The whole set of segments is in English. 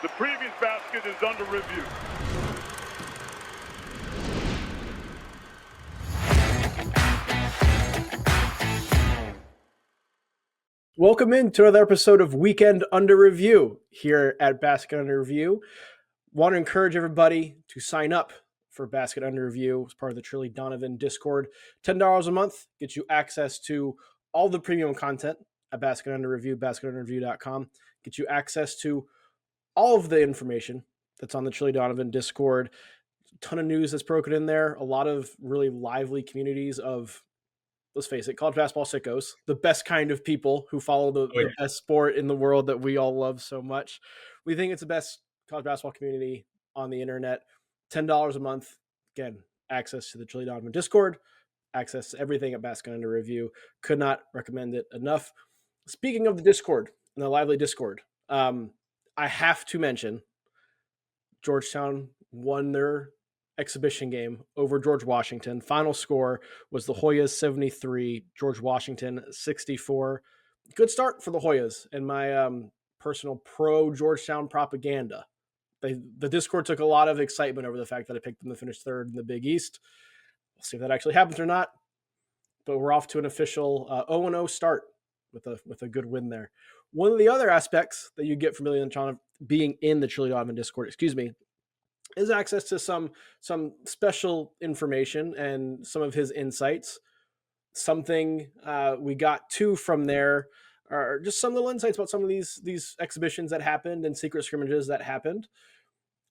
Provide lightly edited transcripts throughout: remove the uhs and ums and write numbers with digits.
The previous basket is under review. Welcome into another episode of Weekend Under Review here at Basket Under Review. Want to encourage everybody to sign up for Basket Under Review as part of the Trilly Donovan Discord. $10 a month gets you access to all the premium content at Basket Under Review, basketunderreview.com. Gets you access to all of the information that's on the Trilly Donovan Discord. A ton of news that's broken in there. A lot of really lively communities of, let's face it, college basketball sickos, the best kind of people who follow the best sport in the world that we all love so much. We think it's the best college basketball community on the internet. $10 a month. Again, access to the Trilly Donovan Discord, access to everything at Basket Under Review. Could not recommend it enough. Speaking of the Discord and the lively Discord, I have to mention Georgetown won their exhibition game over George Washington. Final score was the Hoyas 73, George Washington 64. Good start for the Hoyas and my personal pro Georgetown propaganda. The Discord took a lot of excitement over the fact that I picked them to finish third in the Big East. We'll see if that actually happens or not. But we're off to an official 0-0 start with a good win there. One of the other aspects that you get from being in the Trilly Donovan Discord, is access to some special information and some of his insights. Something we got too from there are just some little insights about some of these exhibitions that happened and secret scrimmages that happened.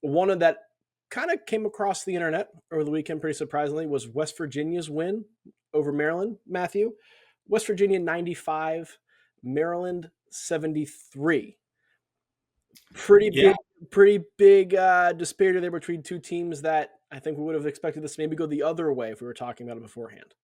One of that kind of came across the internet over the weekend, pretty surprisingly, was West Virginia's win over Maryland, Matthew. West Virginia 95, Maryland 73. Pretty big disparity there between two teams that I think we would have expected this to maybe go the other way if we were talking about it beforehand.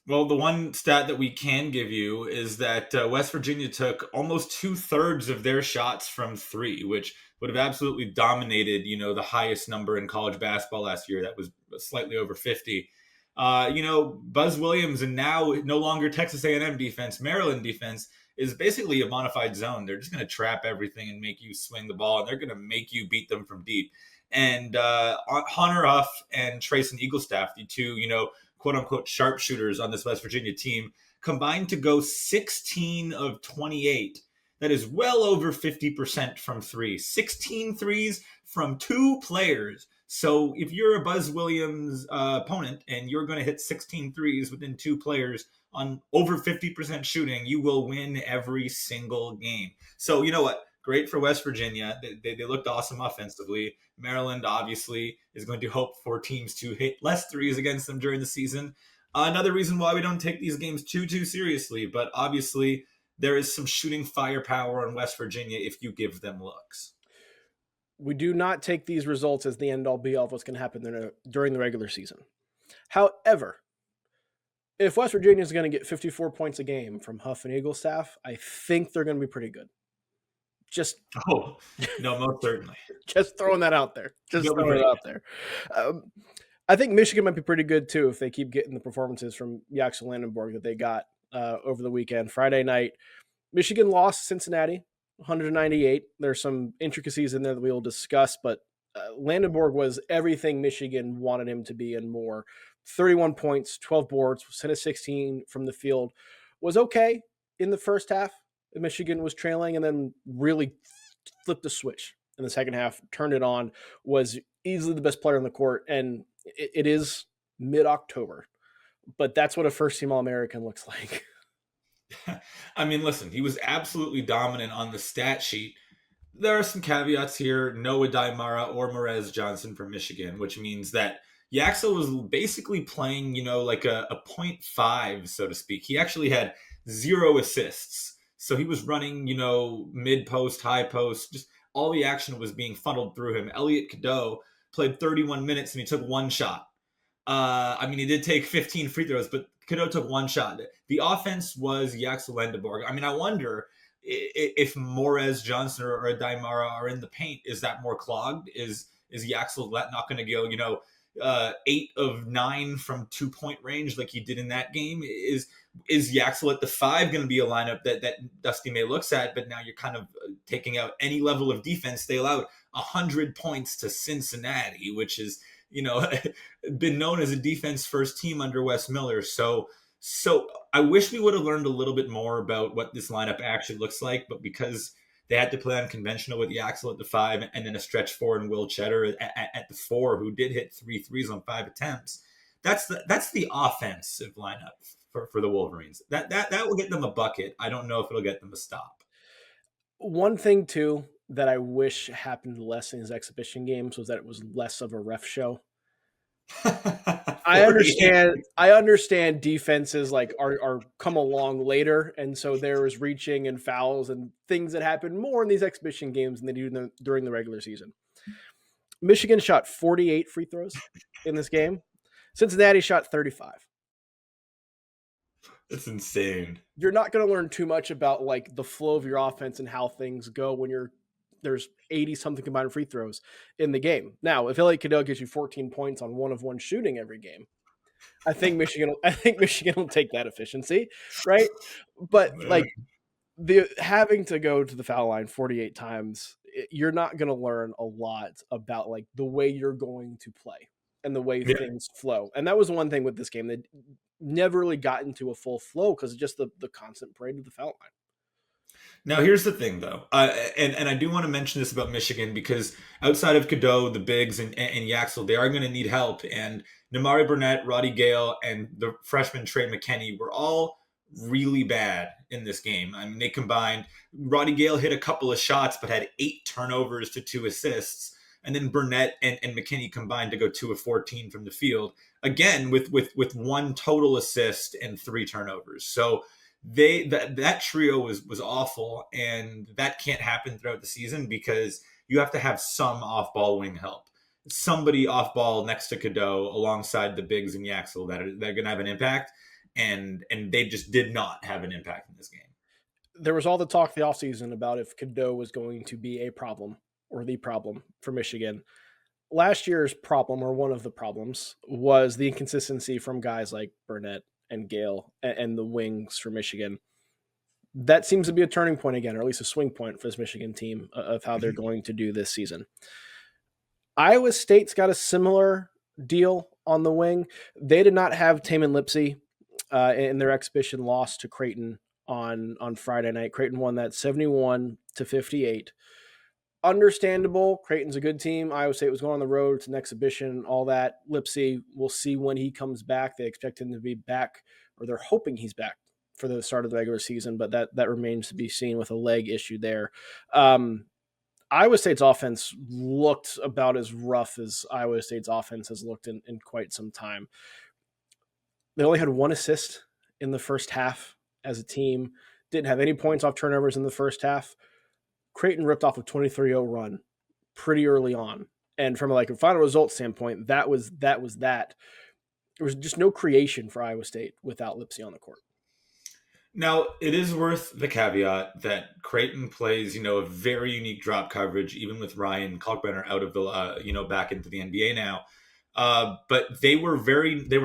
Well, the one stat that we can give you is that West Virginia took almost 2/3 of their shots from three, which would have absolutely dominated, the highest number in college basketball last year. That was slightly over 50. Buzz Williams and now no longer Texas A&M defense, Maryland defense is basically a bona fide zone. They're just going to trap everything and make you swing the ball, and they're going to make you beat them from deep. And Hunter Rauf and Trayson Eaglestaff, the two, quote unquote sharpshooters on this West Virginia team, combined to go 16 of 28. That is well over 50% from three. 16 threes from two players. So if you're a Buzz Williams opponent and you're going to hit 16 threes within two players on over 50% shooting, you will win every single game. So you know what? Great for West Virginia. They looked awesome offensively. Maryland obviously is going to hope for teams to hit less threes against them during the season. Another reason why we don't take these games too seriously, but obviously there is some shooting firepower in West Virginia if you give them looks. We do not take these results as the end-all be-all of what's going to happen during the regular season. However, if West Virginia is going to get 54 points a game from Huff and Eaglestaff, I think they're going to be pretty good. Most certainly. Just throwing that out there. I think Michigan might be pretty good too if they keep getting the performances from Yaxel Lendeborg that they got over the weekend. Friday night, Michigan lost Cincinnati 198. There's some intricacies in there that we will discuss, but Lendeborg was everything Michigan wanted him to be and more. 31 points, 12 boards, 10 of 16 from the field. Was okay in the first half. Michigan was trailing and then really flipped the switch in the second half, turned it on, was easily the best player on the court. And it is mid-October, but that's what a first-team All-American looks like. I mean, listen, he was absolutely dominant on the stat sheet. There are some caveats here. No Adaimara or Morez Johnson from Michigan, which means that Yaxel was basically playing, like a 0.5, so to speak. He actually had 0 assists. So he was running, mid-post, high post. Just all the action was being funneled through him. Elliot Cadeau played 31 minutes and he took one shot. He did take 15 free throws, but Cadeau took one shot. The offense was Yaxel Lendeborg. I wonder if Morez Johnson or Adaimara are in the paint. Is that more clogged? Is Yaxel not going to go, 8 of 9 from 2-point range like he did in that game? Is Yaxel at the 5 going to be a lineup that Dusty May looks at? But now you're kind of taking out any level of defense. They allowed 100 points to Cincinnati, which is, been known as a defense first team under Wes Miller. So I wish we would have learned a little bit more about what this lineup actually looks like, but because they had to play unconventional with Yaxel at the 5 and then a stretch 4 and Will Cheddar at the 4, who did hit 3 threes on 5 attempts. That's the offensive lineup for the Wolverines. That will get them a bucket. I don't know if it'll get them a stop. One thing too that I wish happened less in his exhibition games was that it was less of a ref show. I understand defenses like are come along later, and so there was reaching and fouls and things that happen more in these exhibition games than they do during the regular season. Michigan shot 48 free throws in this game. Cincinnati shot 35. That's insane. You're not going to learn too much about like the flow of your offense and how things go when there's 80 something combined free throws in the game. Now, if Elliot Cadeau gives you 14 points on 1-of-1 shooting every game, I think Michigan will take that efficiency, right? But like having to go to the foul line 48 times, you're not going to learn a lot about like the way you're going to play and the way things flow. And that was one thing with this game that never really got into a full flow because of just the constant parade of the foul line. Now, here's the thing, though, and I do want to mention this about Michigan because outside of Cadeau, the bigs, and Yaxel, they are going to need help. And Nimari Burnett, Roddy Gale, and the freshman Trey McKinney were all really bad in this game. I mean, they combined. Roddy Gale hit a couple of shots, but had 8 turnovers to 2 assists. And then Burnett and McKinney combined to go 2 of 14 from the field. Again, with 1 total assist and 3 turnovers. So that trio was awful, and that can't happen throughout the season because you have to have some off-ball wing help. Somebody off-ball next to Cadeau alongside the bigs and Yaxel that are going to have an impact, and they just did not have an impact in this game. There was all the talk the offseason about if Cadeau was going to be a problem or the problem for Michigan. Last year's problem, or one of the problems, was the inconsistency from guys like Burnett and Gale and the wings for Michigan. That seems to be a turning point again, or at least a swing point for this Michigan team of how they're going to do this season. Iowa State's got a similar deal on the wing. They did not have Tamin Lipsey in their exhibition loss to Creighton on Friday night. Creighton won that 71-58. Understandable. Creighton's a good team. Iowa State was going on the road. It's an exhibition, all that. Lipsey, we'll see when he comes back. They expect him to be back, or they're hoping he's back for the start of the regular season, but that remains to be seen with a leg issue there. Iowa State's offense looked about as rough as Iowa State's offense has looked in quite some time. They only had 1 assist in the first half as a team. Didn't have any points off turnovers in the first half. Creighton ripped off a 23-0 run pretty early on. And from like a final result standpoint, that was that. There was just no creation for Iowa State without Lipsey on the court. Now, it is worth the caveat that Creighton plays, a very unique drop coverage, even with Ryan Kalkbrenner out of the, back into the NBA now. But they were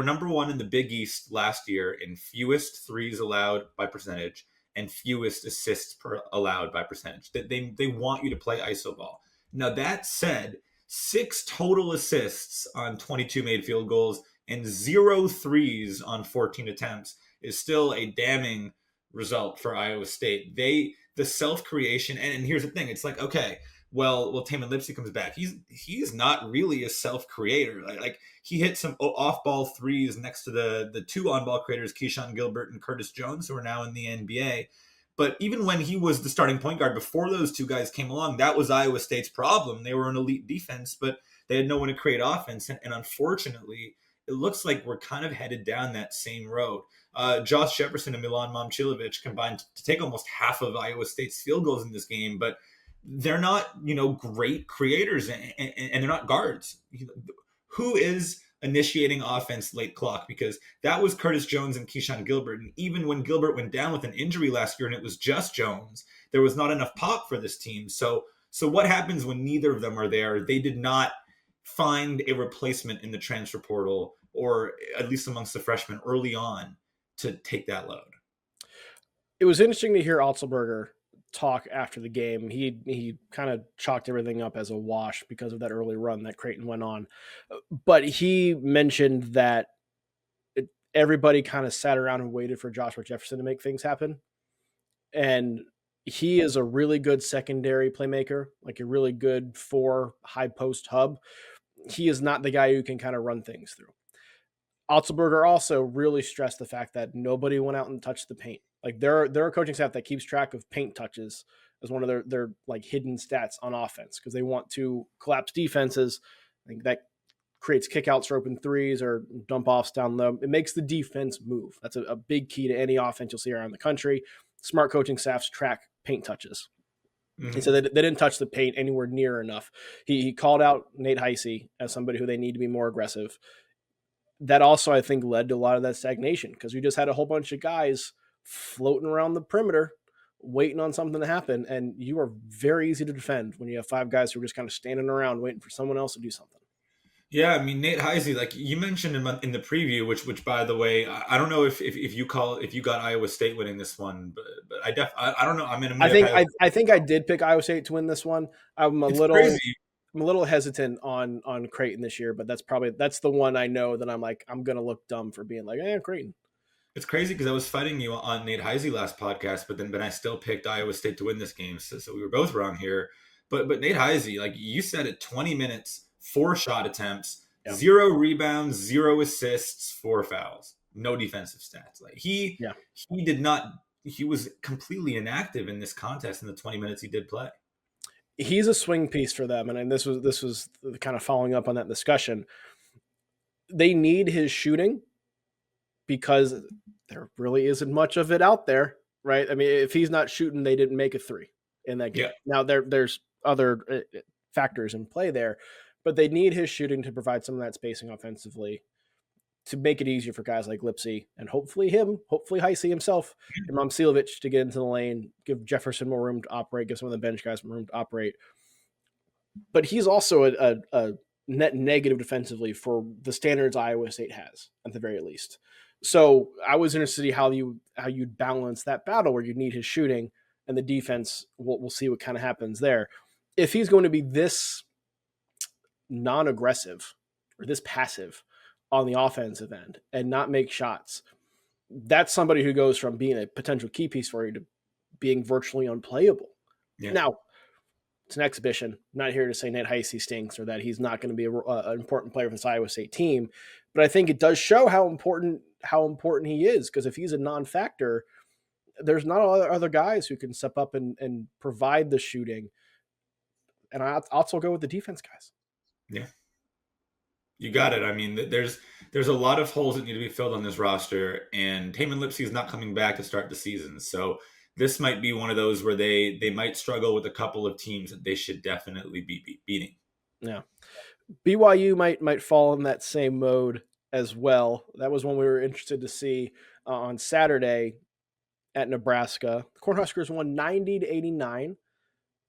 number 1 in the Big East last year in fewest threes allowed by percentage and fewest assists allowed by percentage. They want you to play iso ball. Now, that said, 6 total assists on 22 made field goals and 0 threes on 14 attempts is still a damning result for Iowa State. The self-creation, and here's the thing, it's like, okay, well, Tamin Lipsey comes back. He's not really a self-creator. Like he hit some off-ball threes next to the 2 on-ball creators, Keyshawn Gilbert and Curtis Jones, who are now in the NBA. But even when he was the starting point guard before those 2 guys came along, that was Iowa State's problem. They were an elite defense, but they had no one to create offense. And unfortunately, it looks like we're kind of headed down that same road. Josh Jefferson and Milan Momcilovic combined to take almost half of Iowa State's field goals in this game, but they're not, great creators, and they're not guards. Who is initiating offense late clock? Because that was Curtis Jones and Keyshawn Gilbert. And even when Gilbert went down with an injury last year and it was just Jones, there was not enough pop for this team. So what happens when neither of them are there? They did not find a replacement in the transfer portal, or at least amongst the freshmen early on, to take that load. It was interesting to hear Otzelberger talk after the game. He kind of chalked everything up as a wash because of that early run that Creighton went on. But he mentioned that everybody kind of sat around and waited for Joshua Jefferson to make things happen. And he is a really good secondary playmaker, like a really good 4 high post hub. He is not the guy who can kind of run things through. Otzelberger also really stressed the fact that nobody went out and touched the paint. Like they're a coaching staff that keeps track of paint touches as one of their like hidden stats on offense because they want to collapse defenses. I think that creates kickouts for open threes or dump offs down low. It makes the defense move. That's a big key to any offense you'll see around the country. Smart coaching staffs track paint touches. Mm-hmm. And so they didn't touch the paint anywhere near enough. He called out Nate Heisey as somebody who they need to be more aggressive. That also, I think, led to a lot of that stagnation because we just had a whole bunch of guys floating around the perimeter waiting on something to happen. And you are very easy to defend when you have 5 guys who are just kind of standing around waiting for someone else to do something. Yeah, I mean, Nate Heisey, like you mentioned him in the preview, which by the way, I don't know if you got Iowa State winning this one, but I don't know. I think I did pick Iowa State to win this one. I'm a little hesitant on Creighton this year, but that's the one I know that I'm like, I'm going to look dumb for being like, Creighton. It's crazy because I was fighting you on Nate Heisey last podcast, but I still picked Iowa State to win this game. So we were both wrong here. But Nate Heisey, like you said it, 20 minutes, 4 shot attempts, 0 rebounds, 0 assists, 4 fouls, no defensive stats. Like he was completely inactive in this contest in the 20 minutes he did play. He's a swing piece for them. And this was kind of following up on that discussion. They need his shooting because there really isn't much of it out there, right? I mean, if he's not shooting, they didn't make a 3 in that game. Yeah. Now there's other factors in play there, but they need his shooting to provide some of that spacing offensively to make it easier for guys like Lipsy and hopefully Heisey himself and Momcilovic to get into the lane, give Jefferson more room to operate, give some of the bench guys more room to operate. But he's also a net negative defensively for the standards Iowa State has, at the very least. So I was interested to see how you'd balance that battle where you need his shooting and the defense. We'll see what kind of happens there. If he's going to be this non-aggressive or this passive on the offensive end and not make shots, that's somebody who goes from being a potential key piece for you to being virtually unplayable. Yeah. Now, it's an exhibition. I'm not here to say Nate Heisey stinks or that he's not going to be an important player for this Iowa State team, but I think it does show how important he is, because if he's a non-factor, there's not other guys who can step up and provide the shooting. And I also go with the defense guys. Yeah. You got it. I mean, there's a lot of holes that need to be filled on this roster, and Tamin Lipsey is not coming back to start the season. So this might be one of those where they might struggle with a couple of teams that they should definitely be beating. Yeah. BYU might fall in that same mode as well. That was one we were interested to see on Saturday at Nebraska. The Cornhuskers won 90-89.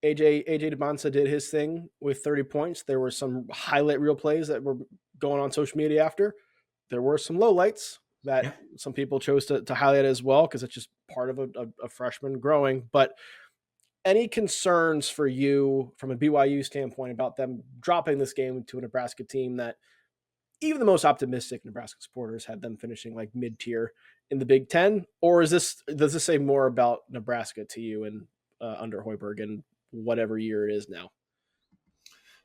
AJ DeBonsa did his thing with 30 points. There were some highlight reel plays that were going on social media after. There were some lowlights that some people chose to highlight as well, because it's just part of a freshman growing. But any concerns for you from a BYU standpoint about them dropping this game to a Nebraska team that even the most optimistic Nebraska supporters had them finishing like mid-tier in the Big Ten? Or does this say more about Nebraska to you and under Hoiberg and whatever year it is now?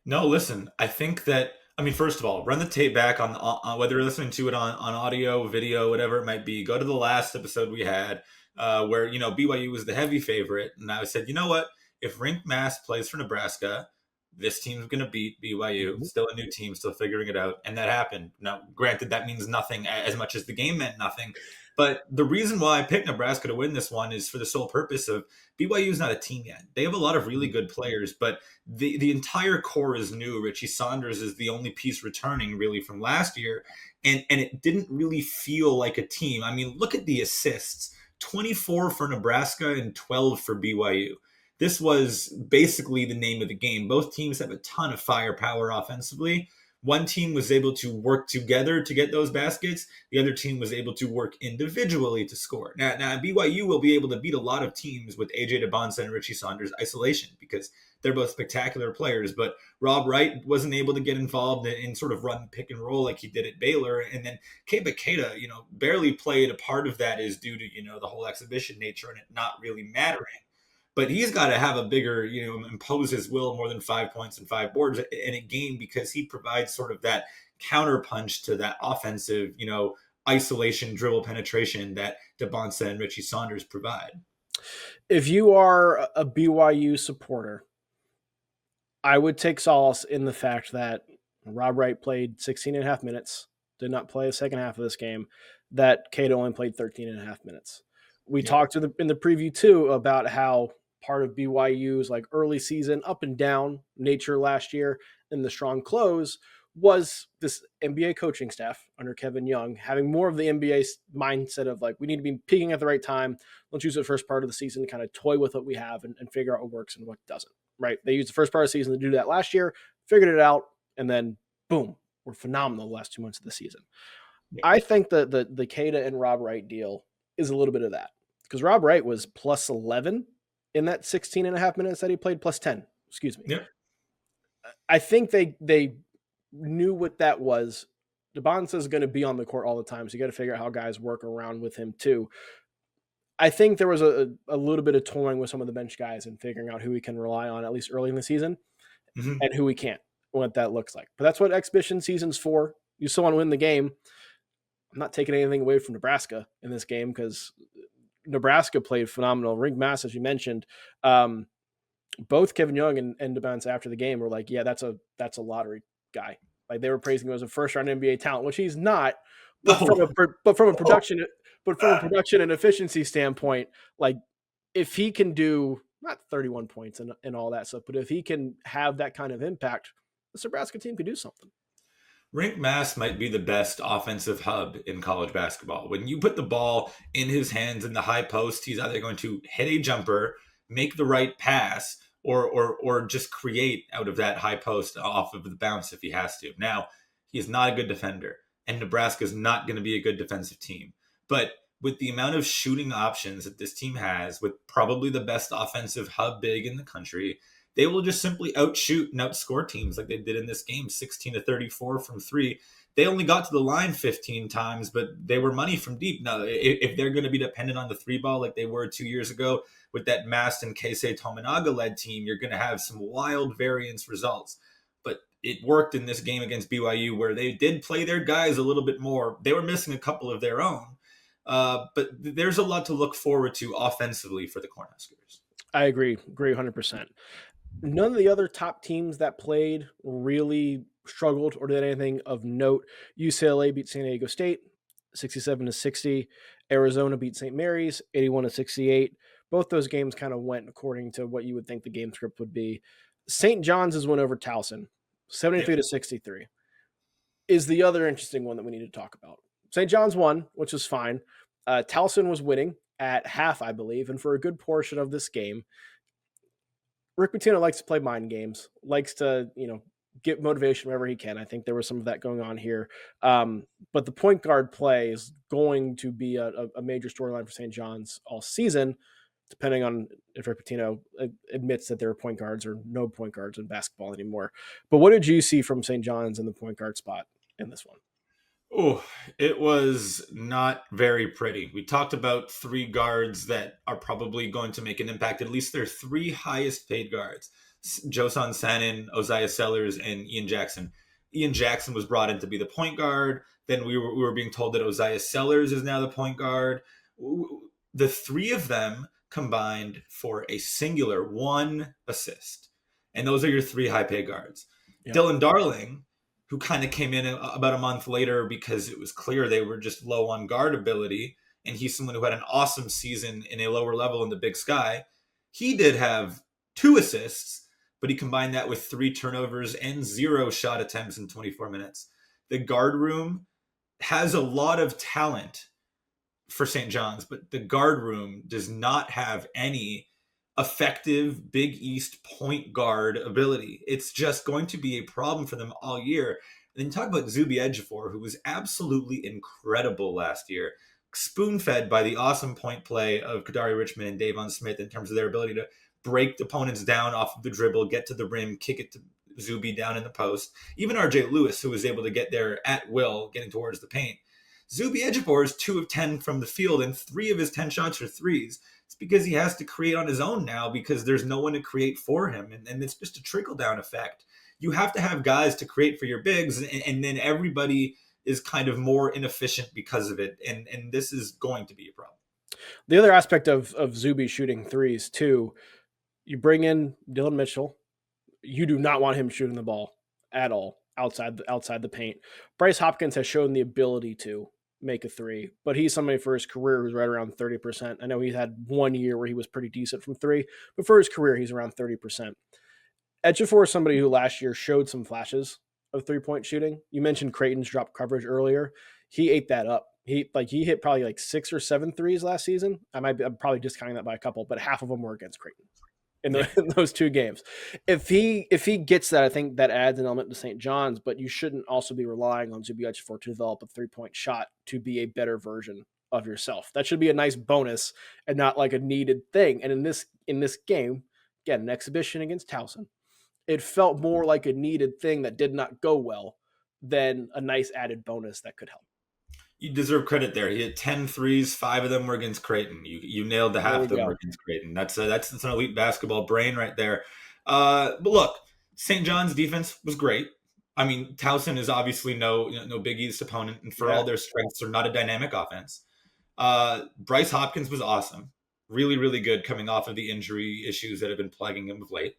No, listen, I think that, I mean, first of all, run the tape back on whether you're listening to it on audio, video, whatever it might be. Go to the last episode we had where, BYU was the heavy favorite. And I said, you know what? If Rink Mass plays for Nebraska, this team's going to beat BYU. Mm-hmm. Still a new team, still figuring it out. And that happened. Now, granted, that means nothing as much as the game meant nothing. But the reason why I picked Nebraska to win this one is for the sole purpose of BYU is not a team yet. They have a lot of really good players, but the entire core is new. Richie Saunders is the only piece returning really from last year, and it didn't really feel like a team. I mean, look at the assists, 24 for Nebraska and 12 for BYU. This was basically the name of the game. Both teams have a ton of firepower offensively, one team was able to work together to get those baskets. The other team was able to work individually to score. Now BYU will be able to beat a lot of teams with AJ DeBonsa and Richie Saunders isolation because they're both spectacular players. But Rob Wright wasn't able to get involved in sort of run pick and roll like he did at Baylor. And then Keba Keita, barely played. A part of that is due to, the whole exhibition nature and it not really mattering. But he's got to have a bigger, impose his will more than 5 points and 5 boards in a game because he provides sort of that counterpunch to that offensive, isolation dribble penetration that DeBonsa and Richie Saunders provide. If you are a BYU supporter, I would take solace in the fact that Rob Wright played 16 and a half minutes, did not play the second half of this game, that Keita only played 13 and a half minutes. We talked in the preview too about how part of BYU's like early season up and down nature last year and the strong close was this NBA coaching staff under Kevin Young having more of the NBA mindset of like, we need to be peaking at the right time. Let's use the first part of the season to kind of toy with what we have and figure out what works and what doesn't, right? They used the first part of the season to do that last year, figured it out, and then boom, we're phenomenal the last 2 months of the season. Yeah. I think that the Keita and Rob Wright deal is a little bit of that because Rob Wright was plus 11 in that 16 and a half minutes that he played, plus 10, excuse me. Yeah. I think they knew what that was. DeBonsa is going to be on the court all the time, so you got to figure out how guys work around with him too. I think there was a little bit of toying with some of the bench guys and figuring out who we can rely on at least early in the season and who we can't, what that looks like. But that's what exhibition season's for. You still want to win the game. I'm not taking anything away from Nebraska in this game because Nebraska played phenomenal. Rienk Mast, as you mentioned, both Kevin Young and DeBonsa after the game were like, yeah, that's a lottery guy. Like they were praising him as a first round NBA talent, which he's not. But from a production and efficiency standpoint, like if he can do not 31 points and all that stuff, but if he can have that kind of impact, the Nebraska team could do something. Rienk Mast might be the best offensive hub in college basketball. When you put the ball in his hands in the high post, he's either going to hit a jumper, make the right pass, or just create out of that high post off of the bounce if he has to. Now, he is not a good defender, and Nebraska is not going to be a good defensive team. But with the amount of shooting options that this team has, with probably the best offensive hub big in the country, they will just simply outshoot and outscore teams like they did in this game, 16-34 from 3. They only got to the line 15 times, but they were money from deep. Now, if they're going to be dependent on the 3 ball like they were 2 years ago with that Mast and Keisei Tominaga-led team, you're going to have some wild variance results. But it worked in this game against BYU where they did play their guys a little bit more. They were missing a couple of their own. But there's a lot to look forward to offensively for the Cornhuskers. I agree 100%. None of the other top teams that played really struggled or did anything of note. UCLA beat San Diego State 67-60. Arizona beat St. Mary's 81-68. Both those games kind of went according to what you would think the game script would be. St. John's went over Towson 73-63 is the other interesting one that we need to talk about. St. John's won, which is fine. Towson was winning at half, I believe, and for a good portion of this game. Rick Pitino likes to play mind games, likes to, get motivation wherever he can. I think there was some of that going on here. But the point guard play is going to be a major storyline for St. John's all season, depending on if Rick Pitino admits that there are point guards or no point guards in basketball anymore. But what did you see from St. John's in the point guard spot in this one? Oh, it was not very pretty. We talked about 3 guards that are probably going to make an impact. At least their 3 highest paid guards, Josan Sanin, Oziah Sellers, and Ian Jackson. Ian Jackson was brought in to be the point guard. Then we were being told that Oziah Sellers is now the point guard. The 3 of them combined for a singular 1 assist. And those are your 3 high paid guards. Yep. Dylan Darling, who kind of came in about a month later because it was clear they were just low on guard ability. And he's someone who had an awesome season in a lower level in the Big Sky. He did have 2 assists, but he combined that with 3 turnovers and 0 shot attempts in 24 minutes. The guard room has a lot of talent for St. John's, but the guard room does not have any effective Big East point guard ability. It's just going to be a problem for them all year. And then you talk about Zuby Ejiofor, who was absolutely incredible last year, spoon-fed by the awesome point play of Kadari Richmond and Davon Smith in terms of their ability to break opponents down off of the dribble, get to the rim, kick it to Zuby down in the post. Even RJ Lewis, who was able to get there at will, getting towards the paint. Zuby Ejiofor is 2 of 10 from the field, and 3 of his 10 shots are threes. It's because he has to create on his own now because there's no one to create for him. And it's just a trickle-down effect. You have to have guys to create for your bigs, and then everybody is kind of more inefficient because of it. And this is going to be a problem. The other aspect of Zuby shooting threes, too, you bring in Dylan Mitchell. You do not want him shooting the ball at all outside the paint. Bryce Hopkins has shown the ability to make a three, but he's somebody for his career who's right around 30%. I know he had 1 year where he was pretty decent from three, but for his career, he's around 30%. Ejiofor is somebody who last year showed some flashes of three-point shooting. You mentioned Creighton's drop coverage earlier. He ate that up. He hit probably like 6 or 7 threes last season. I'm probably discounting that by a couple, but half of them were against Creighton in those 2 games. If he gets that, I think that adds an element to St. John's, but you shouldn't also be relying on Zuby Ejiofor to develop a three-point shot to be a better version of yourself. That should be a nice bonus and not like a needed thing. And in this game, again, an exhibition against Towson, it felt more like a needed thing that did not go well than a nice added bonus that could help. You deserve credit there. He had 10 threes, 5 of them were against Creighton. You nailed the half of them were against Creighton. That's an elite basketball brain right there. But look, St. John's defense was great. I mean, Towson is obviously no Big East opponent, and for all their strengths, they're not a dynamic offense. Bryce Hopkins was awesome. Really, really good coming off of the injury issues that have been plaguing him of late.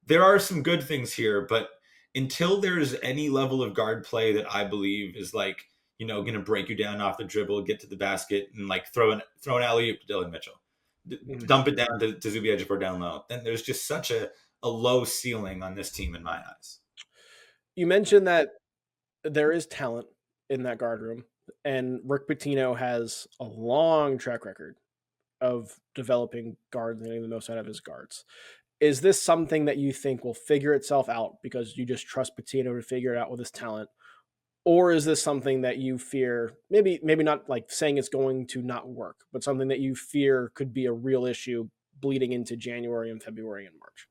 There are some good things here, but until there's any level of guard play that I believe is like, going to break you down off the dribble, get to the basket, and like throw an alley-oop to Dylan Mitchell, dump it down to Zuby Ejiofor down low. Then there's just such a low ceiling on this team in my eyes. You mentioned that there is talent in that guard room, and Rick Pitino has a long track record of developing guards and getting the most out of his guards. Is this something that you think will figure itself out because you just trust Pitino to figure it out with his talent? Or is this something that you fear, maybe not like saying it's going to not work, but something that you fear could be a real issue bleeding into January and February and March?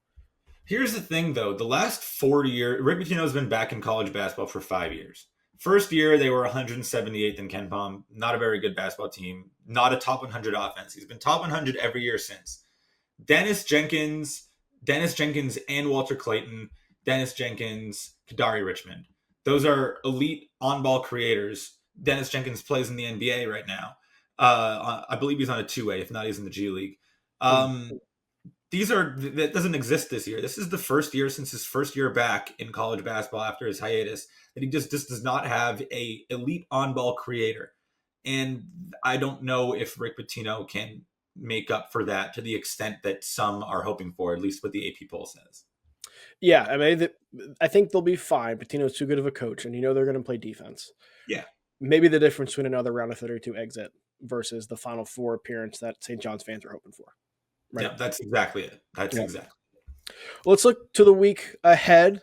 Here's the thing, though. The last 40 years, Rick Pitino has been back in college basketball for 5 years. First year, they were 178th in KenPom. Not a very good basketball team. Not a top 100 offense. He's been top 100 every year since. Dennis Jenkins and Walter Clayton, Dennis Jenkins, Kadari Richmond. Those are elite on-ball creators. Dennis Jenkins plays in the NBA right now. I believe he's on a 2A. If not, he's in the G League. That doesn't exist this year. This is the first year since his first year back in college basketball after his hiatus that he just does not have a elite on-ball creator. And I don't know if Rick Pitino can make up for that to the extent that some are hoping for, at least what the AP poll says. Yeah, I mean, I think they'll be fine. Pitino's too good of a coach, and they're going to play defense. Yeah. Maybe the difference between another round of 32 exit versus the Final Four appearance that St. John's fans are hoping for. Right? Yeah, that's exactly it. Exactly. Let's look to the week ahead.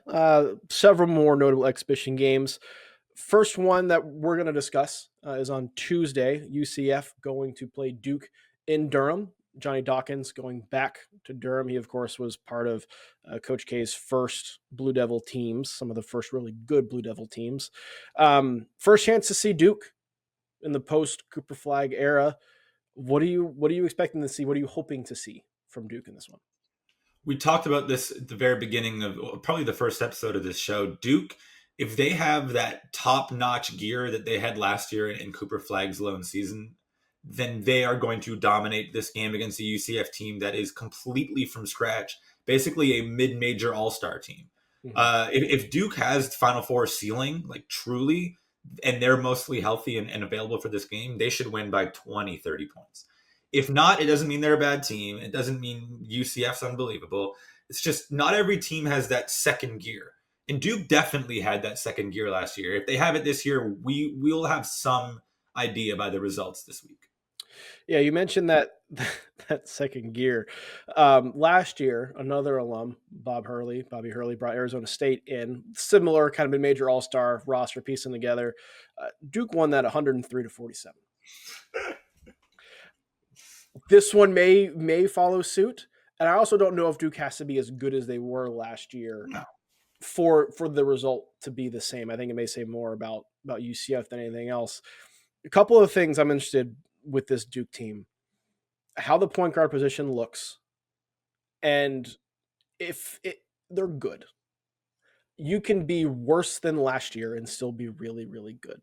Several more notable exhibition games. First one that we're going to discuss is on Tuesday. UCF going to play Duke in Durham. Johnny Dawkins going back to Durham. He, of course, was part of Coach K's first Blue Devil teams, some of the first really good Blue Devil teams. First chance to see Duke in the post-Cooper Flag era. What are you expecting to see? What are you hoping to see from Duke in this one? We talked about this at the very beginning of probably the first episode of this show. Duke, if they have that top-notch gear that they had last year in Cooper Flag's lone season, then they are going to dominate this game against a UCF team that is completely from scratch, basically a mid-major all-star team. Mm-hmm. If Duke has Final Four ceiling, like truly, and they're mostly healthy and available for this game, they should win by 20, 30 points. If not, it doesn't mean they're a bad team. It doesn't mean UCF's unbelievable. It's just not every team has that second gear. And Duke definitely had that second gear last year. If they have it this year, we'll have some idea by the results this week. Yeah, you mentioned that that second gear. Last year, another alum, Bobby Hurley, brought Arizona State in. Similar kind of mid-major all-star roster piecing together. Duke won that 103-47. This one may follow suit, and I also don't know if Duke has to be as good as they were last year No. for the result to be the same. I think it may say more about UCF than anything else. A couple of things I'm interested with this Duke team: how the point guard position looks, and if they're good. You can be worse than last year and still be really, really good.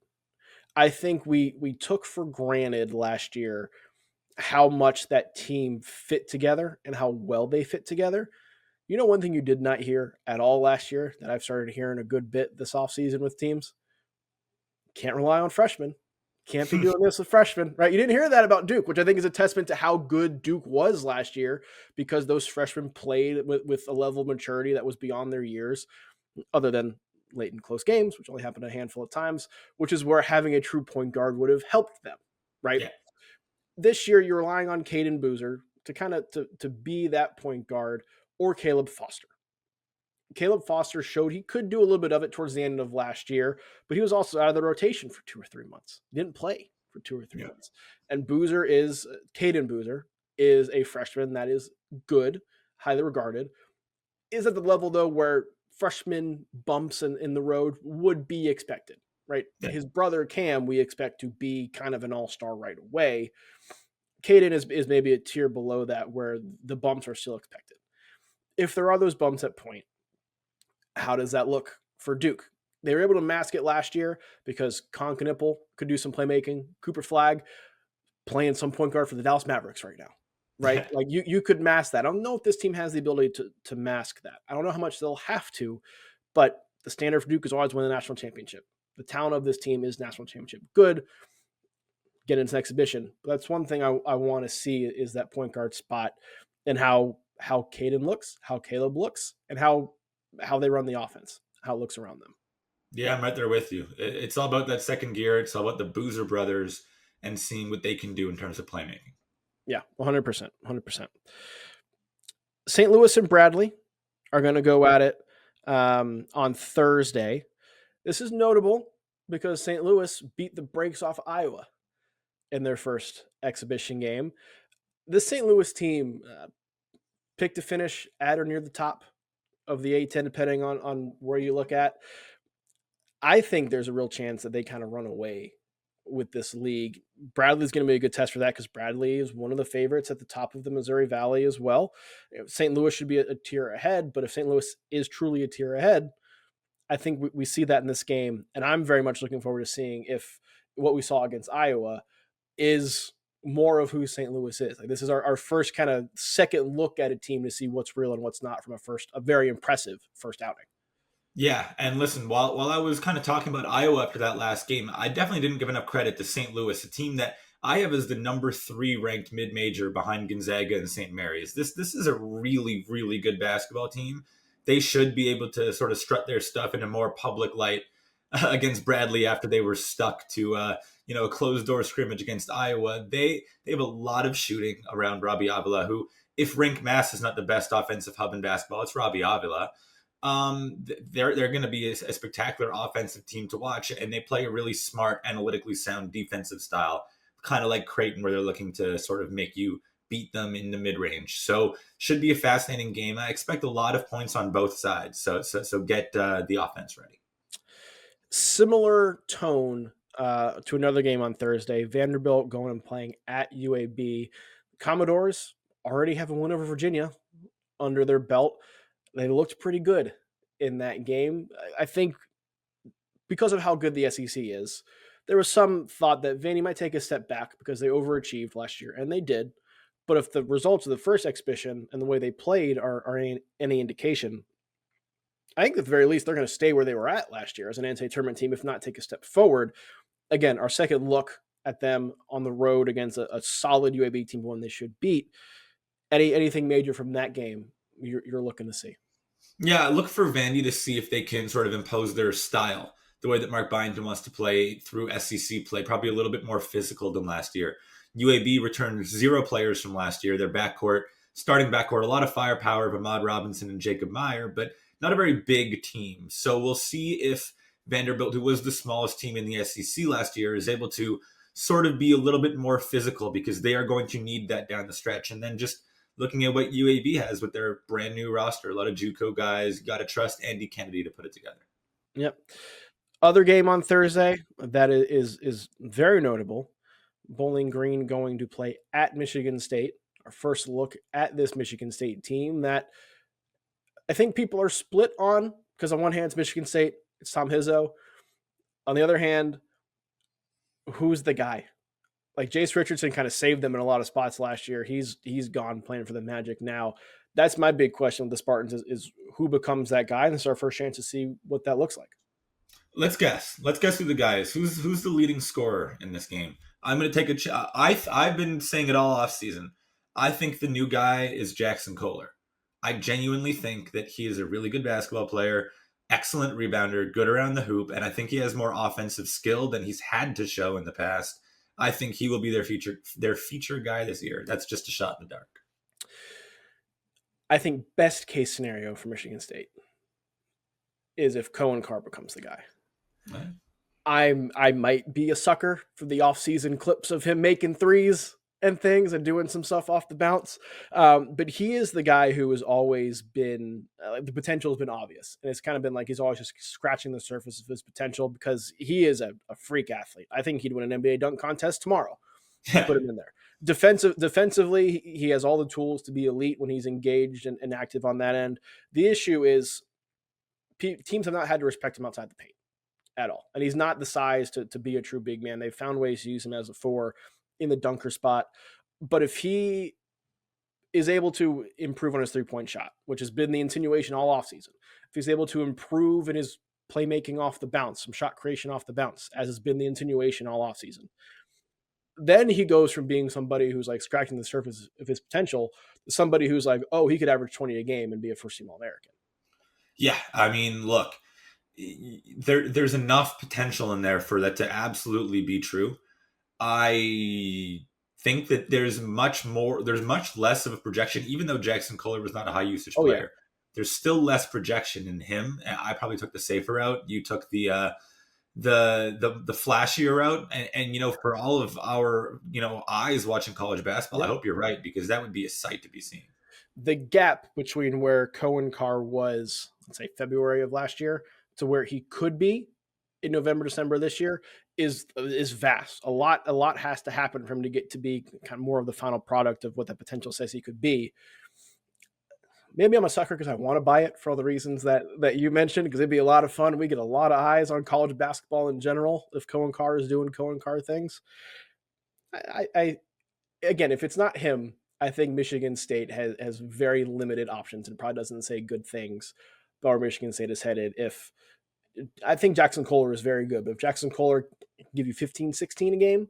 I think we took for granted last year how much that team fit together and how well they fit together. You know, one thing you did not hear at all last year that I've started hearing a good bit this offseason with teams: can't rely on freshmen. Can't be doing this with freshmen, right? You didn't hear that about Duke, which I think is a testament to how good Duke was last year, because those freshmen played with a level of maturity that was beyond their years, other than late and close games, which only happened a handful of times, which is where having a true point guard would have helped them, right? Yeah. This year, you're relying on Caden Boozer to kind of to be that point guard, or Caleb Foster. Caleb Foster showed he could do a little bit of it towards the end of last year, but he was also out of the rotation for 2 or 3 months. He didn't play for 2 or 3 months. And Caden Boozer is a freshman that is good, highly regarded, is at the level, though, where freshman bumps in the road would be expected, right? Yeah. His brother Cam, we expect to be kind of an all-star right away. Caden is maybe a tier below that, where the bumps are still expected. If there are those bumps at point, how does that look for Duke? They were able to mask it last year because Con Knipple could do some playmaking. Cooper Flagg playing some point guard for the Dallas Mavericks right now, right? Like you could mask that. I don't know if this team has the ability to mask that. I don't know how much they'll have to, but the standard for Duke is always win the national championship. The talent of this team is national championship good. Get into an exhibition. But that's one thing I want to see, is that point guard spot, and how Caden looks, how Caleb looks, and how they run the offense, how it looks around them. Yeah, I'm right there with you. It's all about that second gear. It's all about the Boozer brothers and seeing what they can do in terms of playmaking. Yeah, 100%. 100%. St. Louis and Bradley are going to go at it on Thursday. This is notable because St. Louis beat the brakes off Iowa in their first exhibition game. This St. Louis team picked to finish at or near the top of the A-10, depending on where you look at. I think there's a real chance that they kind of run away with this league. Bradley's going to be a good test for that, because Bradley is one of the favorites at the top of the Missouri Valley as well. St. Louis should be a tier ahead, but if St. Louis is truly a tier ahead, I think we see that in this game. And I'm very much looking forward to seeing if what we saw against Iowa is more of who St. Louis is. Like, this is our first kind of second look at a team to see what's real and what's not from a very impressive first outing. Yeah, and listen, while I was kind of talking about Iowa after that last game, I definitely didn't give enough credit to St. Louis, a team that I have as the number 3 ranked mid-major behind Gonzaga and St. Mary's. This is a really, really good basketball team. They should be able to sort of strut their stuff in a more public light against Bradley after they were stuck to a closed-door scrimmage against Iowa. They have a lot of shooting around Robbie Avila, who, if Rink Mass is not the best offensive hub in basketball, it's Robbie Avila. They're going to be a spectacular offensive team to watch, and they play a really smart, analytically sound defensive style, kind of like Creighton, where they're looking to sort of make you beat them in the mid-range. So should be a fascinating game. I expect a lot of points on both sides. So get the offense ready. Similar tone to another game on Thursday. Vanderbilt going and playing at UAB. Commodores already have a win over Virginia under their belt. They looked pretty good in that game. I think because of how good the SEC is, there was some thought that Vandy might take a step back because they overachieved last year, and they did. But if the results of the first exhibition and the way they played are any indication, I think at the very least they're going to stay where they were at last year as an NCAA tournament team, if not take a step forward. Again, our second look at them on the road against a solid UAB team, one they should beat. Anything major from that game you're looking to see? Yeah, look for Vandy to see if they can sort of impose their style, the way that Mark Byington wants to play through SEC play, probably a little bit more physical than last year. UAB returned 0 players from last year. Their starting backcourt, a lot of firepower of Ahmad Robinson and Jacob Meyer, but not a very big team. So we'll see if Vanderbilt, who was the smallest team in the SEC last year, is able to sort of be a little bit more physical, because they are going to need that down the stretch. And then just looking at what UAB has with their brand new roster, a lot of JUCO guys, got to trust Andy Kennedy to put it together. Yep. Other game on Thursday that is very notable. Bowling Green going to play at Michigan State. Our first look at this Michigan State team that I think people are split on, because on one hand it's Michigan State, it's Tom Izzo. On the other hand, who's the guy? Like, Jace Richardson kind of saved them in a lot of spots last year. He's gone playing for the Magic now. That's my big question with the Spartans is who becomes that guy? And this is our first chance to see what that looks like. Let's guess. Let's guess who the guy is. Who's the leading scorer in this game? I'm going to take I've been saying it all off season. I think the new guy is Jackson Kohler. I genuinely think that he is a really good basketball player, excellent rebounder, good around the hoop, and I think he has more offensive skill than he's had to show in the past. I think he will be their feature guy this year. That's just a shot in the dark. I think best case scenario for Michigan State is if Cohen Carr becomes the guy. Right. I might be a sucker for the offseason clips of him making threes and things and doing some stuff off the bounce. But he is the guy who has always been, the potential has been obvious. And it's kind of been like he's always just scratching the surface of his potential, because he is a freak athlete. I think he'd win an NBA dunk contest tomorrow. Put him in there. Defensively, he has all the tools to be elite when he's engaged and active on that end. The issue is teams have not had to respect him outside the paint at all. And he's not the size to be a true big man. They've found ways to use him as a 4 in the dunker spot. But if he is able to improve on his 3-point shot, which has been the insinuation all offseason, if he's able to improve in his playmaking off the bounce, some shot creation off the bounce, as has been the insinuation all offseason, then he goes from being somebody who's like scratching the surface of his potential to somebody who's like, oh, he could average 20 a game and be a first-team All-American. Yeah, I mean, look, there's enough potential in there for that to absolutely be true. I think that there's much less of a projection, even though Jackson Kohler was not a high usage player. Yeah. There's still less projection in him. I probably took the safer route. You took the flashier route, and for all of our eyes watching college basketball, yeah. I hope you're right, because that would be a sight to be seen. The gap between where Cohen Carr was, let's say February of last year, to where he could be in November, December this year is vast. A lot has to happen for him to get to be kind of more of the final product of what the potential says he could be. Maybe I'm a sucker because I want to buy it for all the reasons that you mentioned, because it'd be a lot of fun. We get a lot of eyes on college basketball in general if Cohen Carr is doing Cohen Carr things. I again, if it's not him, I think Michigan State has very limited options and probably doesn't say good things about where Michigan State is headed. I think Jackson Kohler is very good, but if Jackson Kohler can give you 15, 16 a game,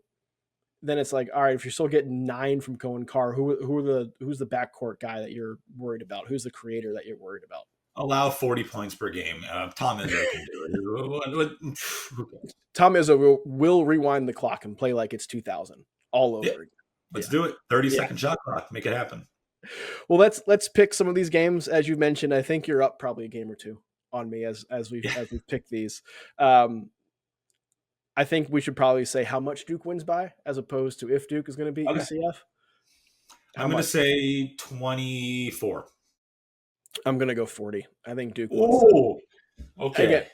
then it's like, all right, if you're still getting 9 from Cohen Carr, who's the backcourt guy that you're worried about? Who's the creator that you're worried about? Allow 40 points per game. Tom Izzo can do it. Tom Izzo will rewind the clock and play like it's 2000 all over again. Let's do it. 30-second shot clock. Make it happen. Well, let's pick some of these games. As you mentioned, I think you're up probably a game or two on me as we've picked these. I think we should probably say how much Duke wins by, as opposed to if Duke is going to beat UCF. I'm going to say 24. I'm going to go 40. I think Duke wins. Oh, okay. Again,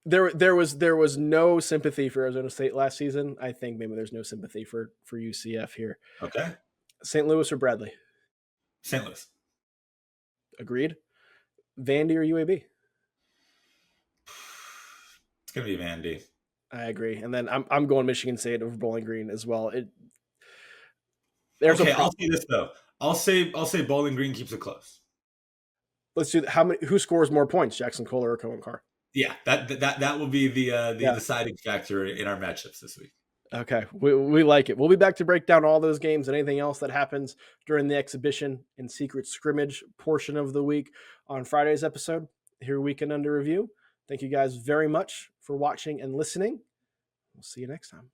there was no sympathy for Arizona State last season. I think maybe there's no sympathy for UCF here. Okay. St. Louis or Bradley? St. Louis. Agreed. Vandy or UAB? It's going to be Vandy. I agree. And then I'm going Michigan State over Bowling Green as well. I'll say this though. I'll say Bowling Green keeps it close. Let's do who scores more points, Jackson Kohler or Cohen Carr? Yeah, that will be the deciding factor in our matchups this week. Okay, we like it. We'll be back to break down all those games and anything else that happens during the exhibition and secret scrimmage portion of the week on Friday's episode here, Weekend Under Review. Thank you guys very much for watching and listening. We'll see you next time.